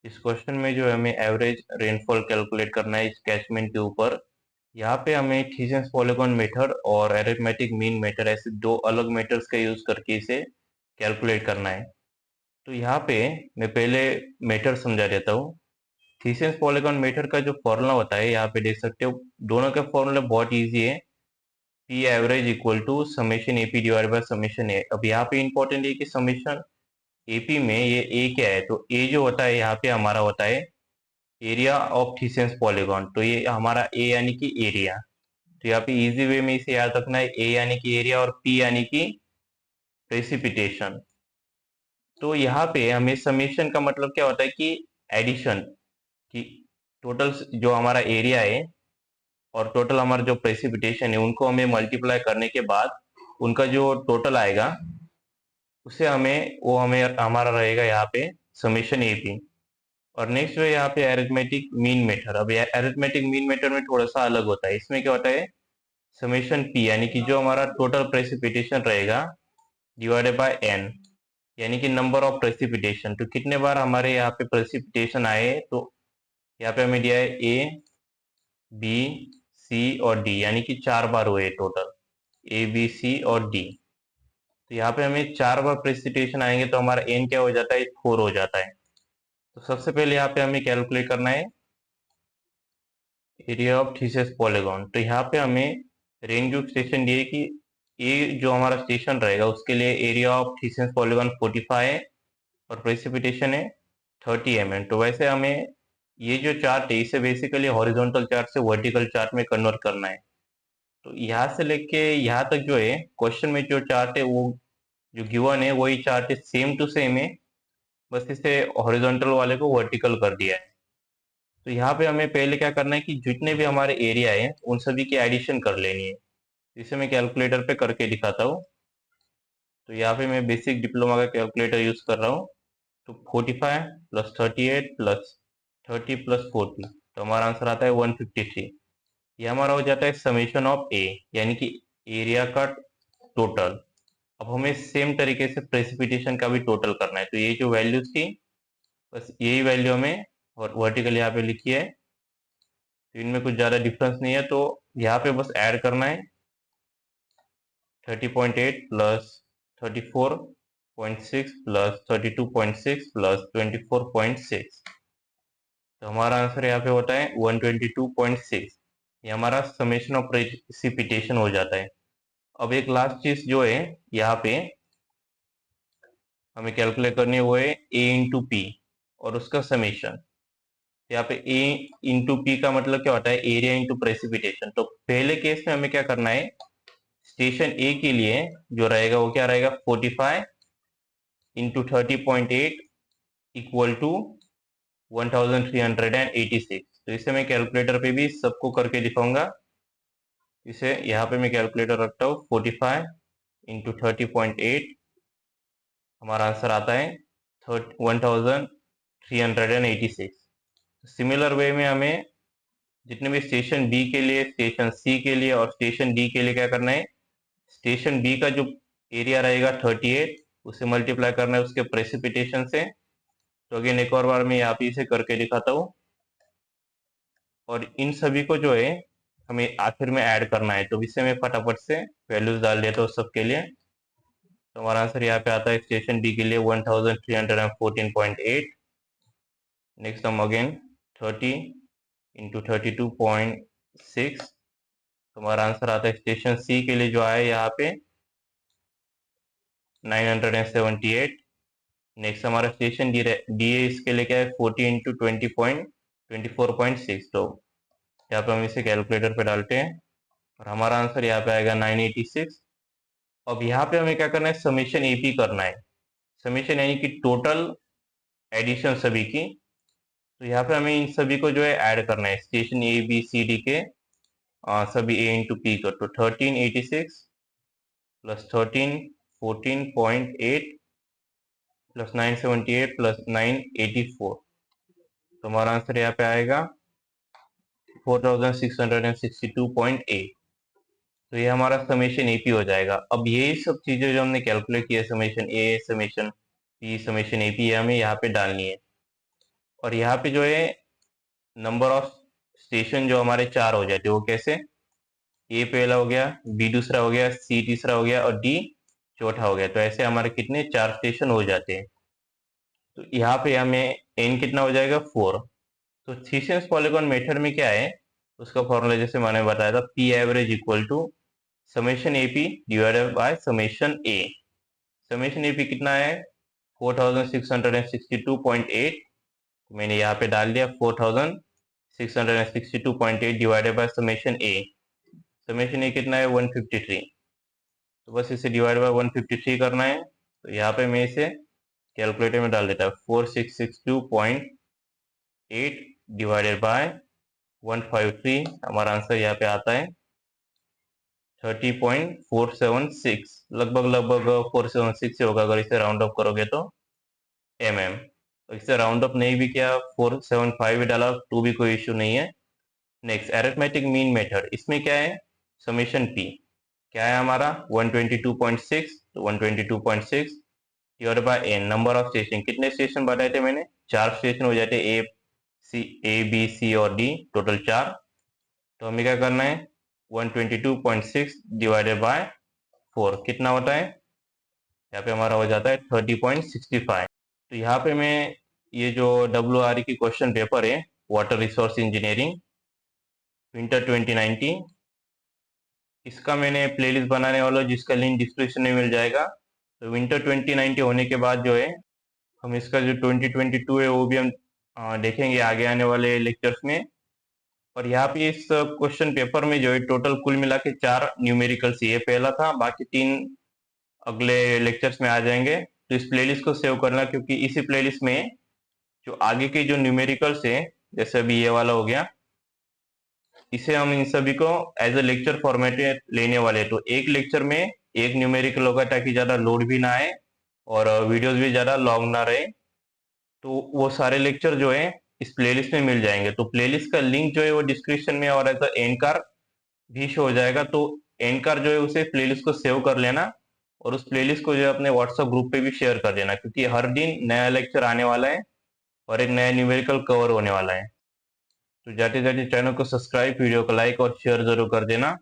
इस क्वेश्चन में जो है हमें एवरेज रेनफॉल कैलकुलेट करना है इस कैचमेंट के ऊपर। यहाँ पे हमें थीसिस पॉलीगॉन मेथड और अरिथमेटिक मीन मेथड ऐसे दो अलग मेथड्स का यूज करके इसे कैलकुलेट करना है। तो यहाँ पे मैं पहले मेथड समझा देता हूँ। थीसिस पॉलीगॉन मेथड का जो फॉर्मूला होता है यहाँ पे देख सकते हो, दोनों के फॉर्मूला बहुत इजी है। P average equal to summation AP divide by summation A. अब यहाँ पे इंपॉर्टेंट है कि समेशन एपी में ये ए क्या है, तो ए जो होता है यहाँ पे हमारा होता है एरिया ऑफ थीसिस पॉलीगॉन। तो ये हमारा ए यानी कि एरिया। तो यहाँ पे इजी वे में इसे याद रखना है, ए यानी कि एरिया और पी यानी कि प्रेसिपिटेशन। तो यहाँ पे हमें समेशन का मतलब क्या होता है कि एडिशन, कि टोटल जो हमारा एरिया है और टोटल हमारा जो प्रेसिपिटेशन है उनको हमें मल्टीप्लाई करने के बाद उनका जो टोटल आएगा उसे हमें हमारा रहेगा यहाँ पे समेशन एपी। और नेक्स्ट जो है यहाँ पे अरिथमेटिक मीन मेथड। अब अरिथमेटिक मीन मेथड में थोड़ा सा अलग होता है। इसमें क्या होता है, समेशन पी यानी कि जो हमारा टोटल प्रेसिपिटेशन रहेगा डिवाइडेड बाय एन, यानी कि नंबर ऑफ प्रेसिपिटेशन। तो कितने बार हमारे यहाँ पे प्रेसिपिटेशन आए, तो यहाँ पे हमें दिया है ए बी सी और डी, यानी कि 4 बार हुए टोटल, ए बी सी और डी। तो यहाँ पे हमें 4 बार प्रेसिपिटेशन आएंगे तो हमारा एन क्या हो जाता है, 4 हो जाता है। तो सबसे पहले यहाँ पे हमें कैलकुलेट करना है एरिया ऑफ थीसिस पॉलीगॉन। तो यहाँ पे हमें रेंज ऑफ स्टेशन दिए कि ए जो हमारा स्टेशन रहेगा उसके लिए एरिया ऑफ थीसिस पॉलीगॉन 45 है और प्रेसिपिटेशन है 30 mm। तो वैसे हमें ये जो चार्ट है इसे बेसिकली हॉरिजॉन्टल चार्ट से वर्टिकल चार्ट में कन्वर्ट करना है। तो यहाँ से लेके यहाँ तक जो है क्वेश्चन में जो चार्ट है वो जो गिवन है वही चार्ट है, सेम टू सेम है, बस इसे हॉरिजॉन्टल वाले को वर्टिकल कर दिया है। तो यहाँ पे हमें पहले क्या करना है कि जितने भी हमारे एरिया है उन सभी की एडिशन कर लेनी है। इसे मैं कैलकुलेटर पे करके दिखाता हूँ। तो यहाँ पे मैं बेसिक डिप्लोमा का कैलकुलेटर यूज कर रहा हूँ। तो 45 प्लस 38 प्लस 30 प्लस 40, तो हमारा आंसर आता है 153। ये हमारा हो जाता है समेशन ऑफ ए, यानी कि एरिया का टोटल। अब हमें सेम तरीके से प्रेसिपिटेशन का भी टोटल करना है। तो ये जो वैल्यूज थी बस यही वैल्यू हमें और वर्टिकल यहाँ पे लिखी है, तो इनमें कुछ ज़्यादा डिफरेंस नहीं है। तो यहाँ पे बस ऐड करना है 30.8 प्लस 34.6 प्लस 32.6 प्लस 24.6। तो हमारा आंसर यहाँ पे होता है 122.6। ये हमारा समेशन ऑफ प्रेसिपिटेशन हो जाता है। अब एक लास्ट चीज जो है यहाँ पे हमें कैलकुलेट करनी है वो है ए इंटू पी और उसका समेशन। यहाँ पे ए इंटू पी का मतलब क्या होता है, एरिया इंटू प्रेसिपिटेशन। तो पहले केस में हमें क्या करना है, स्टेशन ए के लिए जो रहेगा वो क्या रहेगा, 45 इंटू 30.8 इक्वल टू 1386। तो इसे मैं कैलकुलेटर पे भी सबको करके दिखाऊंगा। इसे यहाँ पे मैं कैलकुलेटर रखता हूँ, 45 इंटू 30.8, हमारा आंसर आता है 1386। सिमिलर वे में हमें जितने भी स्टेशन बी के लिए, स्टेशन सी के लिए और स्टेशन डी के लिए क्या करना है, स्टेशन बी का जो एरिया रहेगा 38, उसे मल्टीप्लाई करना है उसके प्रेसिपिटेशन से। तो अगेन एक और बार मैं यहाँ पे इसे करके दिखाता हूँ और इन सभी को जो है हमें आखिर में ऐड करना है। तो इससे मैं फटाफट से वैल्यूज डाल देता हूँ सबके लिए। तो हमारा आंसर यहाँ पे आता है स्टेशन डी के लिए 1314.8। नेक्स्ट हम अगेन 30 इंटू 32.6, तो हमारा आंसर आता है स्टेशन सी के लिए जो आया यहाँ पे 978। नेक्स्ट हमारा स्टेशन डी है, इसके लिए क्या है 40 इंटू 24.6। तो यहाँ पे हम इसे कैलकुलेटर पे डालते हैं और हमारा आंसर यहाँ पे आएगा 986। अब यहाँ पे हमें क्या करना है, समेशन एपी करना है। समेशन यानी कि टोटल एडिशन सभी की। तो यहाँ पे हमें इन सभी को जो है ऐड करना है, station A B C D के सभी ए इंटू पी कर। तो 1386 प्लस 1314.8 प्लस 978 प्लस 984, तो हमारा आंसर यहाँ पे आएगा 4662.8। तो ये हमारा समेशन एपी हो जाएगा। अब यही सब चीजें जो हमने कैलकुलेट किया, summation A, summation P, summation AP, हमें यहाँ पे डालनी है। और यहाँ पे जो है नंबर ऑफ स्टेशन जो हमारे 4 हो जाते हैं, वो कैसे? ए पहला हो गया, बी दूसरा हो गया, सी तीसरा हो गया और डी चौथा हो गया। तो ऐसे हमारे कितने 4 स्टेशन हो जाते हैं। तो यहाँ पे हमें एन कितना हो जाएगा 4। तो थीसिस पॉलीगॉन मेथड में क्या है, उसका फॉर्मूला जैसे मैंने बताया था, P average equal to summation A P divided by summation A. Summation A P कितना है 4662.8, मैंने यहाँ पे डाल दिया 4662.8 divided by summation A. Summation A कितना है 153, तो बस इसे डिवाइड बाय 153 करना है। तो यहाँ पे मैं इसे कैलकुलेटर में डाल देता हूँ, 4662.8 डिवाइडेड बाय 153, हमारा आंसर यहाँ पे आता है 30.476, लगभग 476 होगा अगर इसे राउंड अप करोगे तो तो इसे राउंड अप नहीं भी किया, 475 भी डाला तो भी कोई इश्यू नहीं है। नेक्स्ट अरिथमेटिक मीन मेथड, इसमें क्या है समेशन पी क्या है हमारा 122.6, तो 122.6 divided by N, number of station, कितने स्टेशन बताए थे मैंने, 4 स्टेशन हो जाते ए बी सी और डी, टोटल 4। तो हमें क्या करना है 122.6 डिवाइडेड बाय 4 कितना होता है, यहाँ पे हमारा हो जाता है 30.65। तो यहाँ पे मैं ये जो WRE की क्वेश्चन पेपर है वाटर रिसोर्स इंजीनियरिंग विंटर 2019, इसका मैंने प्लेलिस्ट बनाने वाला हूँ जिसका लिंक डिस्क्रिप्शन में मिल जाएगा। तो विंटर 2019 होने के बाद जो है हम इसका जो 2022 है वो भी हम देखेंगे आगे आने वाले लेक्चर्स में। और यहाँ पे इस क्वेश्चन पेपर में जो है टोटल कुल मिला के 4 न्यूमेरिकल्स, ये पहला था, बाकी 3 अगले लेक्चर्स में आ जाएंगे। तो इस प्लेलिस्ट को सेव करना, क्योंकि इसी प्लेलिस्ट में जो आगे के जो न्यूमेरिकल्स है, जैसे अभी ये वाला हो गया, इसे हम इन सभी को एज अ लेक्चर फॉर्मेट में लेने वाले। तो एक लेक्चर में एक न्यूमेरिकल होगा ताकि ज्यादा लोड भी ना आए और वीडियोस भी ज्यादा लॉन्ग ना रहे। तो वो सारे लेक्चर जो है इस प्लेलिस्ट में मिल जाएंगे। तो प्लेलिस्ट का लिंक जो है वो डिस्क्रिप्शन में और एज अ एंकर भी शो हो जाएगा। तो एंकर जो है उसे प्लेलिस्ट को सेव कर लेना और उस प्लेलिस्ट को जो है अपने व्हाट्सएप ग्रुप पे भी शेयर कर देना, क्योंकि हर दिन नया लेक्चर आने वाला है और एक नया न्यूमेरिकल कवर होने वाला है। तो जाते जाते चैनल को सब्सक्राइब, वीडियो को लाइक और शेयर जरूर कर देना।